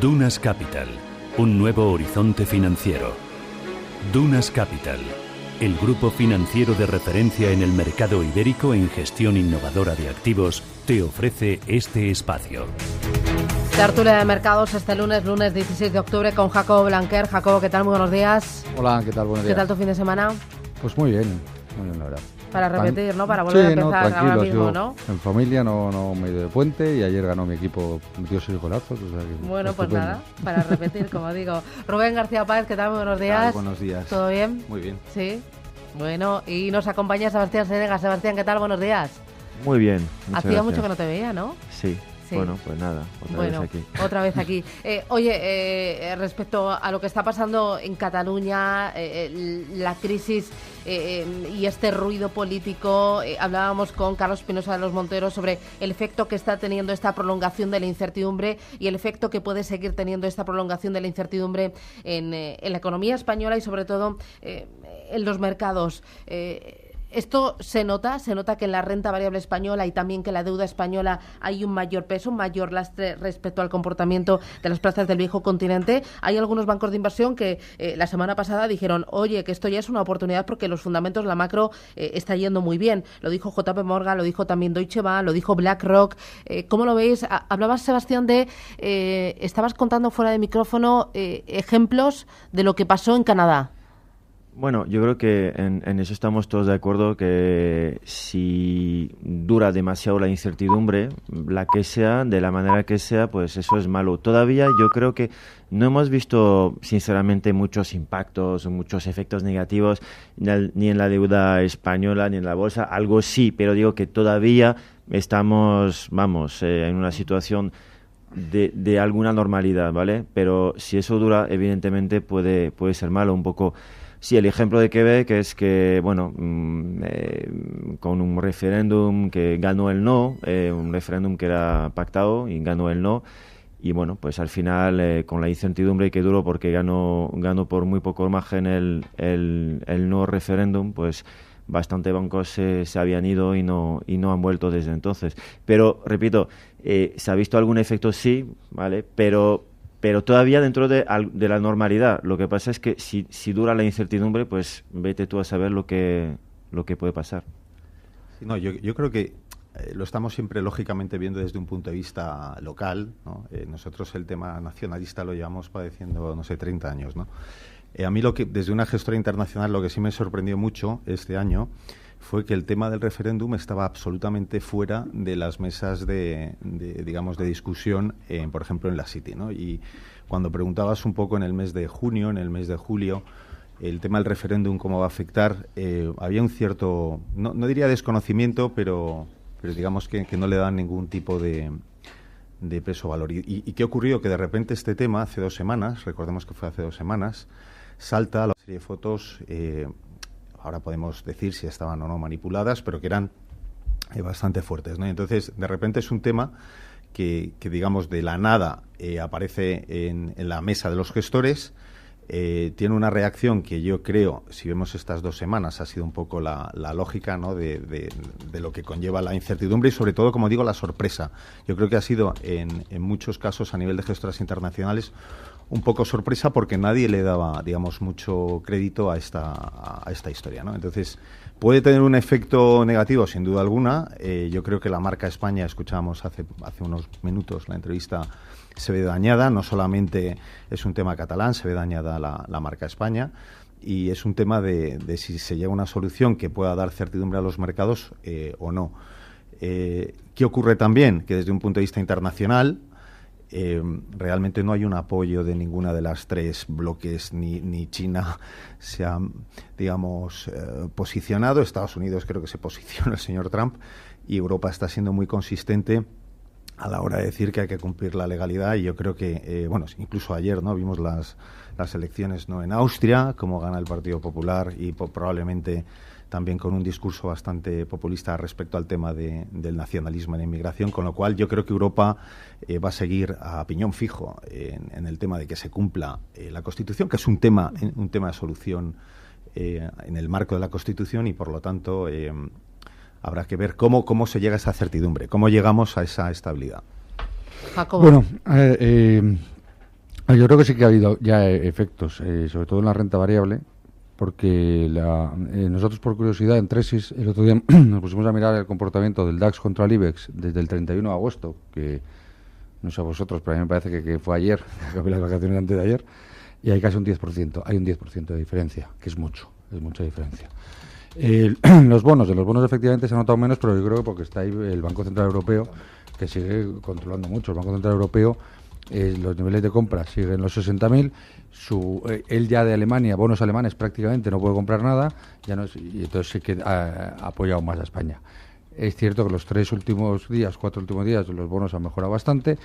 Dunas Capital, un nuevo horizonte financiero. Dunas Capital, el grupo financiero de referencia en el mercado ibérico en gestión innovadora de activos, te ofrece este espacio. Tertulia de mercados este lunes 16 de octubre con Jacobo Blanquer. Jacobo, ¿qué tal? Muy buenos días. Hola, ¿qué tal? Buenos días. ¿Qué tal tu fin de semana? Pues muy bien, la verdad. Para repetir, ¿no? Para volver a empezar ahora mismo, ¿no? En familia no me he ido de puente y ayer ganó mi equipo, metió 6 golazos. O sea que bueno, pues nada, para repetir, como digo. Rubén García Páez, ¿qué tal? Muy buenos días. Buenos días. ¿Todo bien? Muy bien. Sí. Bueno, y nos acompaña Sebastián Senegas. Sebastián, ¿qué tal? Buenos días. Muy bien. Hacía mucho que no te veía, ¿no? Sí. Sí. Bueno, pues nada, otra vez aquí. Oye, respecto a lo que está pasando en Cataluña, la crisis y este ruido político, hablábamos con Carlos Pinoza de los Monteros sobre el efecto que está teniendo esta prolongación de la incertidumbre y el efecto que puede seguir teniendo esta prolongación de la incertidumbre en la economía española y sobre todo en los mercados. Esto se nota que en la renta variable española y también que en la deuda española hay un mayor peso, un mayor lastre respecto al comportamiento de las plazas del viejo continente. Hay algunos bancos de inversión que la semana pasada dijeron, oye, que esto ya es una oportunidad porque los fundamentos, la macro, está yendo muy bien. Lo dijo JP Morgan, lo dijo también Deutsche Bank, lo dijo BlackRock. ¿Cómo lo veis? Hablabas, Sebastián, estabas contando fuera de micrófono ejemplos de lo que pasó en Canadá. Bueno, yo creo que en eso estamos todos de acuerdo, que si dura demasiado la incertidumbre, la que sea, de la manera que sea, pues eso es malo. Todavía yo creo que no hemos visto, sinceramente, muchos impactos, muchos efectos negativos, ni en la deuda española, ni en la bolsa. Algo sí, pero digo que todavía estamos, en una situación de alguna normalidad, ¿vale? Pero si eso dura, evidentemente puede ser malo un poco. Sí, el ejemplo de Quebec es que, con un referéndum que ganó el no, un referéndum que era pactado y ganó el no, y bueno, pues al final, con la incertidumbre que duró porque ganó por muy poco margen el no referéndum, pues bastante bancos se habían ido y no han vuelto desde entonces. Pero, repito, ¿se ha visto algún efecto? Sí, ¿vale? Pero todavía dentro de la normalidad. Lo que pasa es que si dura la incertidumbre, pues vete tú a saber lo que puede pasar. Sí, no, yo creo que lo estamos siempre lógicamente viendo desde un punto de vista local, ¿no? Nosotros el tema nacionalista lo llevamos padeciendo, 30 años, ¿no? A mí desde una gestora internacional, lo que sí me sorprendió mucho este año fue que el tema del referéndum estaba absolutamente fuera de las mesas de discusión, por ejemplo, en la City, ¿no? Y cuando preguntabas un poco en el mes de junio, en el mes de julio, el tema del referéndum, cómo va a afectar, había un cierto, no diría desconocimiento, pero digamos que no le dan ningún tipo de peso o valor. ¿Y qué ocurrió? Que de repente este tema, hace 2 semanas, recordemos que fue hace 2 semanas, salta a la serie de fotos. Ahora podemos decir si estaban o no manipuladas, pero que eran bastante fuertes, ¿no? Y entonces, de repente es un tema que digamos, de la nada aparece en la mesa de los gestores, tiene una reacción que yo creo, si vemos estas 2 semanas, ha sido un poco la lógica, ¿no?, de lo que conlleva la incertidumbre y, sobre todo, como digo, la sorpresa. Yo creo que ha sido, en muchos casos, a nivel de gestoras internacionales, un poco sorpresa porque nadie le daba, digamos, mucho crédito a esta historia, ¿no? Entonces, puede tener un efecto negativo, sin duda alguna. Yo creo que la marca España, escuchábamos hace unos minutos la entrevista, se ve dañada. No solamente es un tema catalán, se ve dañada la marca España. Y es un tema de si se llega a una solución que pueda dar certidumbre a los mercados o no. ¿Qué ocurre también? Que desde un punto de vista internacional, realmente no hay un apoyo de ninguna de las 3 bloques, ni China se ha, digamos, posicionado. Estados Unidos creo que se posicionó el señor Trump, y Europa está siendo muy consistente a la hora de decir que hay que cumplir la legalidad. Y yo creo que, incluso ayer, ¿no?, vimos las elecciones, ¿no?, en Austria, cómo gana el Partido Popular, y probablemente también con un discurso bastante populista respecto al tema del nacionalismo en la inmigración, con lo cual yo creo que Europa va a seguir a piñón fijo en el tema de que se cumpla la Constitución, que es un tema de solución en el marco de la Constitución, y por lo tanto habrá que ver cómo se llega a esa certidumbre, cómo llegamos a esa estabilidad. Jacobo. Bueno, Yo creo que sí que ha habido ya efectos, sobre todo en la renta variable, porque nosotros, por curiosidad, en Tresis, el otro día nos pusimos a mirar el comportamiento del DAX contra el IBEX desde el 31 de agosto, que no sé a vosotros, pero a mí me parece que fue ayer, acabé las vacaciones antes de ayer, y hay casi un 10%, hay un 10% de diferencia, que es mucha diferencia. Los bonos efectivamente se han notado menos, pero yo creo que porque está ahí el Banco Central Europeo, que sigue controlando mucho. El Banco Central Europeo, los niveles de compra siguen en los 60.000, él ya de Alemania, bonos alemanes prácticamente no puede comprar nada, y entonces sí que ha apoyado más a España. Es cierto que los 4 últimos días, los bonos han mejorado bastante,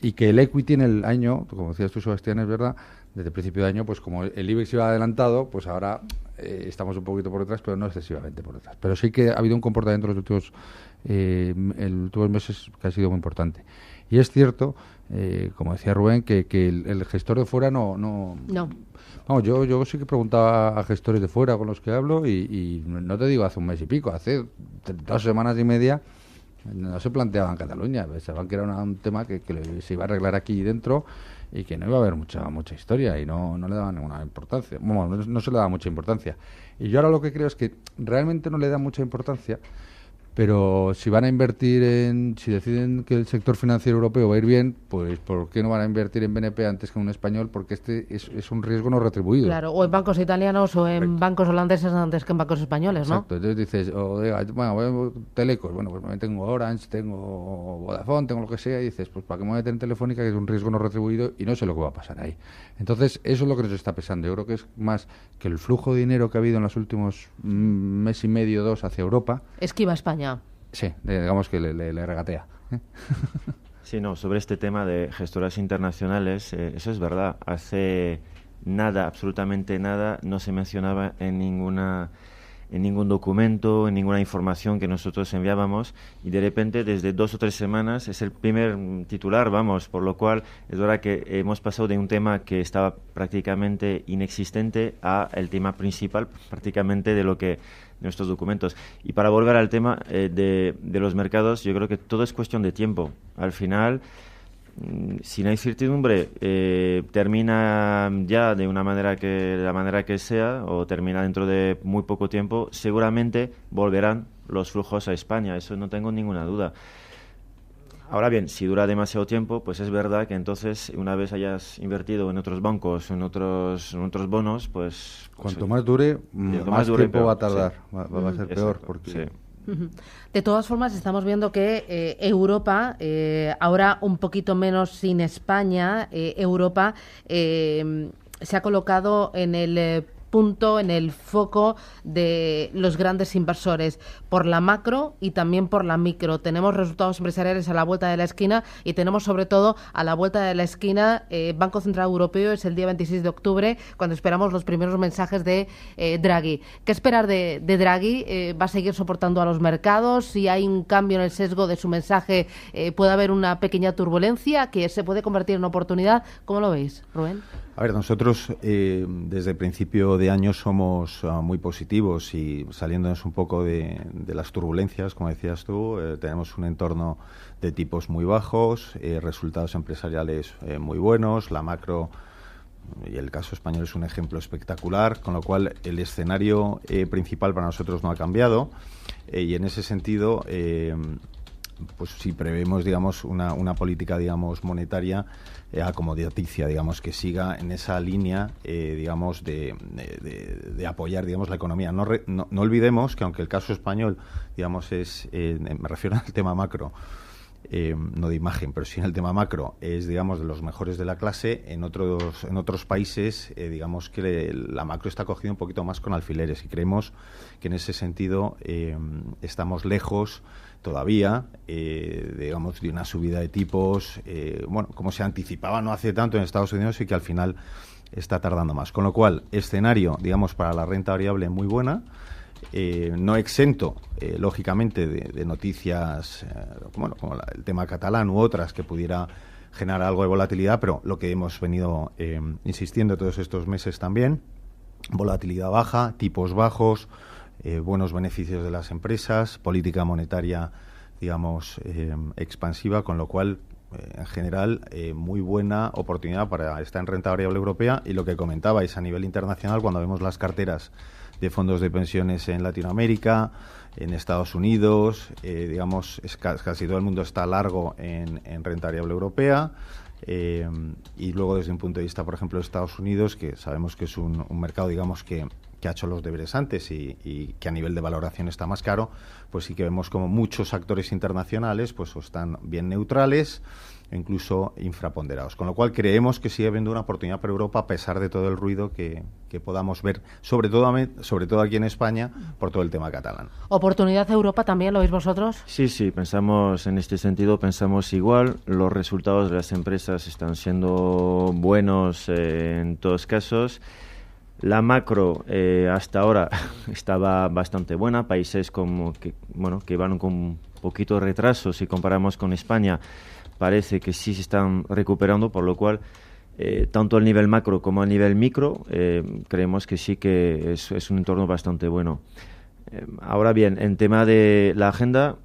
y que el equity en el año, como decías tú, Sebastián, es verdad, desde el principio de año, pues como el IBEX iba adelantado, pues ahora estamos un poquito por detrás, pero no excesivamente por detrás. Pero sí que ha habido un comportamiento en los últimos meses que ha sido muy importante. Y es cierto, como decía Rubén, que el gestor de fuera no. Vamos, yo sí que preguntaba a gestores de fuera con los que hablo y no te digo hace un mes y pico, hace 2 semanas y media no se planteaba en Cataluña. Pensaban que era un tema que se iba a arreglar aquí dentro y que no iba a haber mucha historia y no le daban ninguna importancia. Bueno, no se le daba mucha importancia. Y yo ahora lo que creo es que realmente no le da mucha importancia, pero si van a invertir si deciden que el sector financiero europeo va a ir bien, pues ¿por qué no van a invertir en BNP antes que en un español? Porque este es un riesgo no retribuido. Claro, o en bancos italianos o en bancos holandeses antes que en bancos españoles, ¿no? Exacto, entonces dices, bueno, Telecos, bueno, pues me tengo Orange, tengo Vodafone, tengo lo que sea, y dices, pues ¿para qué me voy a meter en Telefónica, que es un riesgo no retribuido y no sé lo que va a pasar ahí? Entonces, eso es lo que nos está pesando. Yo creo que es más que el flujo de dinero que ha habido en los últimos mes y medio, 2, hacia Europa. Esquiva España. Sí, digamos que le regatea. Sí, no, sobre este tema de gestoras internacionales, eso es verdad. Hace nada, absolutamente nada, no se mencionaba en ningún documento, en ninguna información que nosotros enviábamos, y de repente desde 2 o 3 semanas es el primer titular, vamos, por lo cual es verdad que hemos pasado de un tema que estaba prácticamente inexistente a el tema principal prácticamente de lo que nuestros documentos. Y para volver al tema de los mercados, yo creo que todo es cuestión de tiempo. Al final, si no hay incertidumbre, termina ya de la manera que sea, o termina dentro de muy poco tiempo, seguramente volverán los flujos a España, eso no tengo ninguna duda. Ahora bien, si dura demasiado tiempo, pues es verdad que entonces, una vez hayas invertido en otros bancos, en otros bonos, pues... Cuanto más dure, más tiempo peor, va a tardar, sí. va a ser peor. Porque... Sí. De todas formas, estamos viendo que Europa, ahora un poquito menos sin España, Europa se ha colocado en el punto, en el foco de los grandes inversores, por la macro y también por la micro. Tenemos resultados empresariales a la vuelta de la esquina y tenemos sobre todo a la vuelta de la esquina Banco Central Europeo, es el día 26 de octubre, cuando esperamos los primeros mensajes de Draghi. ¿Qué esperar de Draghi? ¿Va a seguir soportando a los mercados? Si hay un cambio en el sesgo de su mensaje, puede haber una pequeña turbulencia que se puede convertir en oportunidad. ¿Cómo lo veis, Rubén? A ver, nosotros desde el principio de año somos muy positivos y saliéndonos un poco de las turbulencias, como decías tú, tenemos un entorno de tipos muy bajos, resultados empresariales muy buenos, la macro, y el caso español es un ejemplo espectacular, con lo cual el escenario principal para nosotros no ha cambiado y en ese sentido, pues si prevemos, digamos, una política, digamos, monetaria acomodaticia, digamos, que siga en esa línea, digamos, de apoyar, digamos, la economía. No olvidemos que aunque el caso español, digamos, me refiero al tema macro, no de imagen, pero sí en el tema macro, es, digamos, de los mejores de la clase. En otros países, digamos que la macro está cogida un poquito más con alfileres y creemos que en ese sentido estamos lejos todavía, digamos, de una subida de tipos, bueno, como se anticipaba no hace tanto en Estados Unidos y que al final está tardando más. Con lo cual, escenario, digamos, para la renta variable muy buena, no exento, lógicamente, de noticias, bueno, como el tema catalán u otras que pudiera generar algo de volatilidad, pero lo que hemos venido insistiendo todos estos meses también, volatilidad baja, tipos bajos, buenos beneficios de las empresas, política monetaria, digamos, expansiva, con lo cual en general, muy buena oportunidad para estar en renta variable europea. Y lo que comentabais a nivel internacional, cuando vemos las carteras de fondos de pensiones en Latinoamérica, en Estados Unidos, digamos, casi todo el mundo está largo en renta variable europea. Y luego, desde un punto de vista, por ejemplo, de Estados Unidos, que sabemos que es un mercado, digamos, que ha hecho los deberes antes y que a nivel de valoración está más caro, pues sí que vemos como muchos actores internacionales pues están bien neutrales e incluso infraponderados. Con lo cual creemos que sigue habiendo una oportunidad para Europa, a pesar de todo el ruido que podamos ver, sobre todo aquí en España, por todo el tema catalán. ¿Oportunidad Europa también lo veis vosotros? Sí, pensamos en este sentido, pensamos igual. Los resultados de las empresas están siendo buenos en todos casos. La macro hasta ahora estaba bastante buena. Países como que van con un poquito de retraso si comparamos con España, parece que sí se están recuperando, por lo cual tanto al nivel macro como al nivel micro creemos que sí que es un entorno bastante bueno. Ahora bien, en tema de la agenda,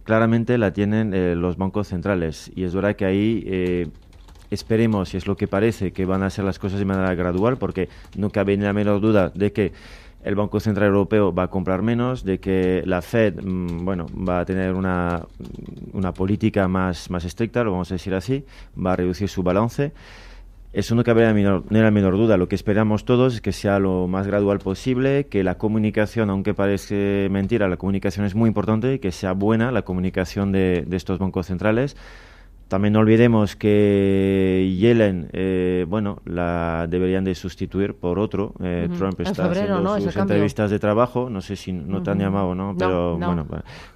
claramente la tienen los bancos centrales, y es verdad que ahí esperemos, y es lo que parece, que van a hacer las cosas de manera gradual, porque no cabe ni la menor duda de que el Banco Central Europeo va a comprar menos, de que la Fed va a tener una política más estricta, lo vamos a decir así, va a reducir su balance. Eso no cabe ni la menor duda. Lo que esperamos todos es que sea lo más gradual posible, que la comunicación, aunque parece mentira, la comunicación es muy importante, y que sea buena la comunicación de estos bancos centrales. También no olvidemos que Yellen, la deberían de sustituir por otro. Trump está haciendo sus entrevistas de trabajo. No sé si no te han llamado, ¿no? Pero bueno,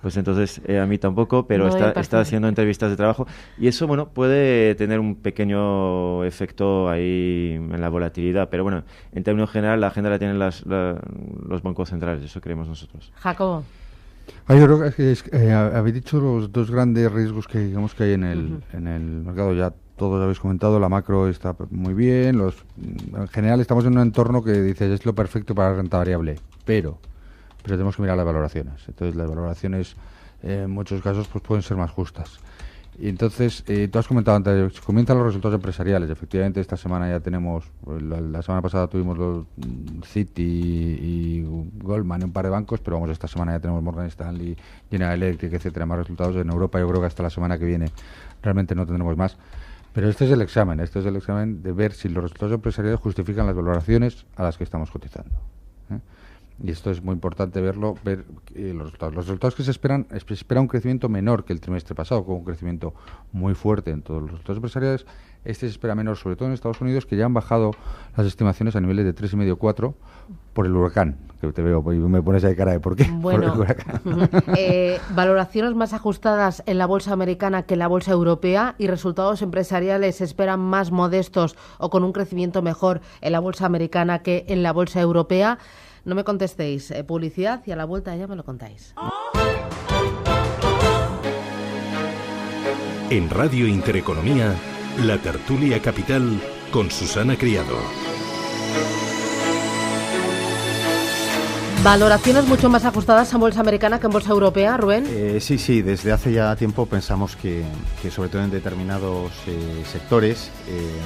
pues entonces a mí tampoco, pero está haciendo entrevistas de trabajo. Y eso, puede tener un pequeño efecto ahí en la volatilidad. Pero bueno, en términos general, la agenda la tienen los bancos centrales. Eso creemos nosotros. Jacobo. Yo creo que habéis dicho los dos grandes riesgos que digamos que hay en el mercado. Ya todos habéis comentado, la macro está muy bien, en general estamos en un entorno que dices es lo perfecto para la renta variable, pero tenemos que mirar las valoraciones. Entonces las valoraciones en muchos casos pues pueden ser más justas. Y entonces, tú has comentado antes, comienzan los resultados empresariales. Efectivamente, esta semana ya tenemos, la semana pasada tuvimos los Citi y Goldman, un par de bancos, pero esta semana ya tenemos Morgan Stanley, General Electric, etcétera, más resultados. En Europa yo creo que hasta la semana que viene realmente no tendremos más. Pero este es el examen de ver si los resultados empresariales justifican las valoraciones a las que estamos cotizando. Y esto es muy importante ver los resultados. Los resultados que se espera un crecimiento menor que el trimestre pasado, con un crecimiento muy fuerte en todos los resultados empresariales. Se espera menor, sobre todo en Estados Unidos, que ya han bajado las estimaciones a niveles de 3,5-4 por el huracán, que te veo y me pones ahí cara de ¿por qué? Bueno, por el huracán. Valoraciones más ajustadas en la bolsa americana que en la bolsa europea, y resultados empresariales se esperan más modestos o con un crecimiento mejor en la bolsa americana que en la bolsa europea. No me contestéis, publicidad, y a la vuelta ya me lo contáis. En Radio Intereconomía, la tertulia capital con Susana Criado. Valoraciones mucho más ajustadas en bolsa americana que en bolsa europea, Rubén. Sí, desde hace ya tiempo pensamos que sobre todo en determinados sectores,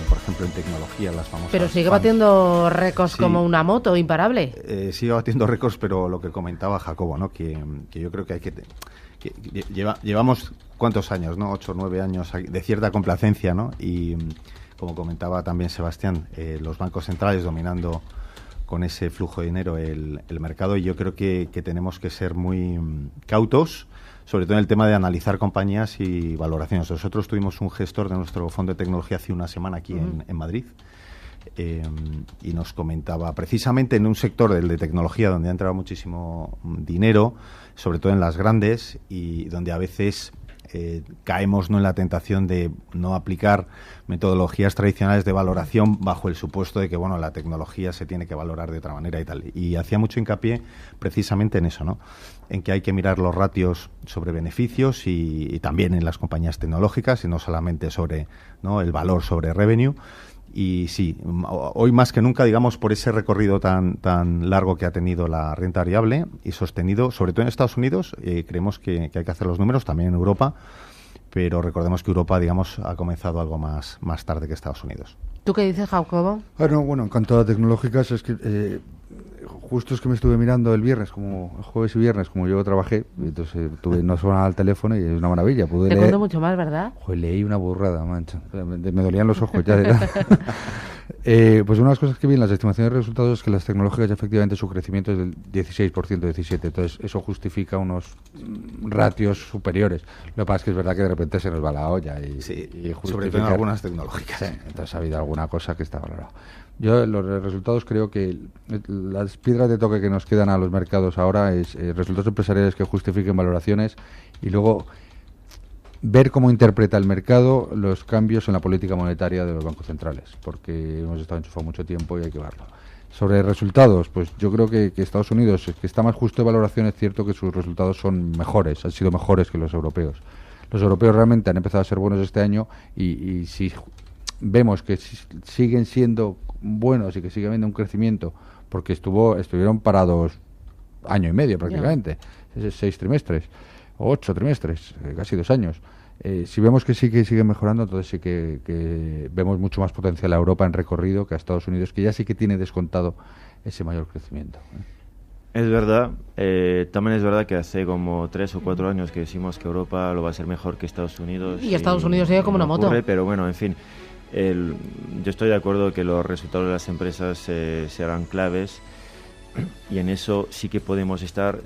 por ejemplo en tecnología, las famosas... Pero sigue batiendo récords como una moto, imparable. Sigue batiendo récords, pero lo que comentaba Jacobo, ¿no? que yo creo que hay que llevamos ¿cuántos años? ¿No? 8 o 9 años de cierta complacencia, ¿no? Y como comentaba también Sebastián, los bancos centrales dominando con ese flujo de dinero el mercado, y yo creo que tenemos que ser muy cautos, sobre todo en el tema de analizar compañías y valoraciones. Nosotros tuvimos un gestor de nuestro fondo de tecnología hace una semana aquí en Madrid, y nos comentaba precisamente en un sector, el de tecnología, donde ha entrado muchísimo dinero, sobre todo en las grandes, y donde a veces caemos en la tentación de no aplicar metodologías tradicionales de valoración bajo el supuesto de que la tecnología se tiene que valorar de otra manera y tal. Y hacía mucho hincapié precisamente en eso, ¿no? En que hay que mirar los ratios sobre beneficios y también en las compañías tecnológicas, y no solamente sobre, ¿no?, el valor sobre revenue. Y sí, hoy más que nunca, digamos, por ese recorrido tan largo que ha tenido la renta variable y sostenido, sobre todo en Estados Unidos, creemos que hay que hacer los números, también en Europa, pero recordemos que Europa, digamos, ha comenzado algo más tarde que Estados Unidos. ¿Tú qué dices, Jacobo? Bueno, en cuanto a tecnológicas, es que justo es que me estuve mirando el jueves y viernes, como yo trabajé, entonces no sonaba el teléfono y es una maravilla. Pude Te leer, cuento mucho más, ¿verdad? leí una burrada, mancha. Me dolían los ojos ya. Pues una de las cosas que vi en las estimaciones de resultados es que las tecnológicas efectivamente su crecimiento es del 16%, 17%, entonces eso justifica unos ratios superiores. Lo que pasa es que es verdad que de repente se nos va la olla y sobre todo en algunas tecnológicas. Sí, entonces ha habido alguna cosa que está valorada. Yo los resultados creo que las piedras de toque que nos quedan a los mercados ahora es resultados empresariales que justifiquen valoraciones y luego ver cómo interpreta el mercado los cambios en la política monetaria de los bancos centrales, porque hemos estado enchufados mucho tiempo y hay que verlo. Sobre resultados, pues yo creo que Estados Unidos, que está más justo de valoración, es cierto que sus resultados son mejores, han sido mejores que los europeos. Los europeos realmente han empezado a ser buenos este año y si vemos que siguen siendo buenos y que sigue habiendo un crecimiento, porque estuvieron parados año y medio prácticamente, 6 trimestres o 8 trimestres, casi 2 años. Si vemos que sí que sigue mejorando, entonces sí que vemos mucho más potencial a Europa en recorrido que a Estados Unidos, que ya sí que tiene descontado ese mayor crecimiento. Es verdad, también es verdad que hace como 3 o 4 años que decimos que Europa lo va a hacer mejor que Estados Unidos. Y Estados Unidos sigue como una moto. Pero bueno, en fin, yo estoy de acuerdo que los resultados de las empresas serán claves. Y en eso sí que podemos estar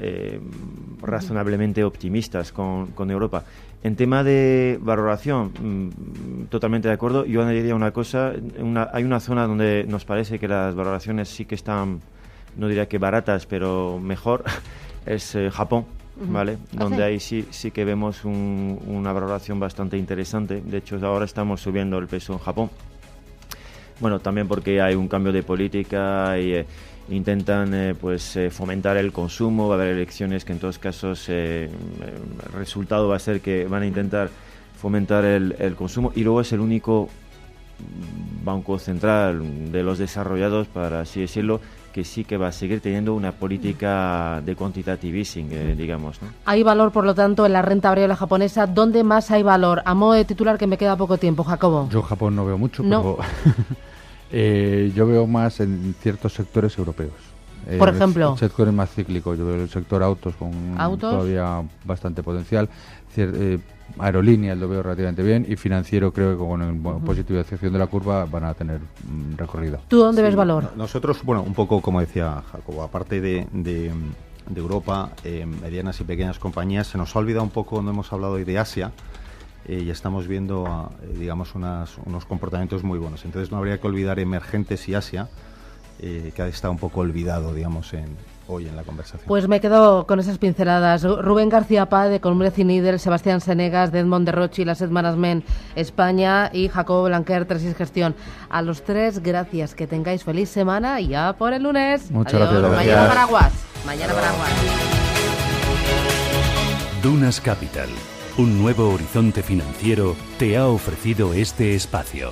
razonablemente optimistas con Europa. En tema de valoración, totalmente de acuerdo. Yo añadiría una cosa, hay una zona donde nos parece que las valoraciones sí que están, no diría que baratas, pero mejor, es Japón, ¿vale? Donde ahí sí que vemos una valoración bastante interesante. De hecho, ahora estamos subiendo el peso en Japón. Bueno, también porque hay un cambio de política y intentan fomentar el consumo. Va a haber elecciones que en todos casos el resultado va a ser que van a intentar fomentar el consumo, y luego es el único banco central de los desarrollados, para así decirlo, que sí que va a seguir teniendo una política de quantitative easing, digamos, ¿no? Hay valor, por lo tanto, en la renta variable japonesa. ¿Dónde más hay valor? A modo de titular, que me queda poco tiempo, Jacobo. Yo Japón no veo mucho, no. Pero yo veo más en ciertos sectores europeos. Por ejemplo. El sector más cíclico, yo veo el sector autos con todavía bastante potencial. Aerolíneas lo veo relativamente bien, y financiero creo que con la positivización de la curva van a tener recorrido. ¿Tú dónde ves valor? Nosotros, bueno, un poco como decía Jacobo, aparte de Europa, medianas y pequeñas compañías, se nos ha olvidado un poco, no hemos hablado hoy de Asia, y estamos viendo, digamos, unos comportamientos muy buenos. Entonces no habría que olvidar emergentes y Asia, que ha estado un poco olvidado, digamos, hoy en la conversación. Pues me quedo con esas pinceladas. Rubén García Paz, de Columnes y Nidel, Sebastián Senegas, de Edmond de Rochi, la Asset Management España, y Jacobo Blanquer, Tresis Gestión. A los tres, gracias. Que tengáis feliz semana y ya por el lunes. Muchas Adiós. gracias. Mañana Paraguas. Mañana Paraguas. Dunas Capital, un nuevo horizonte financiero, te ha ofrecido este espacio.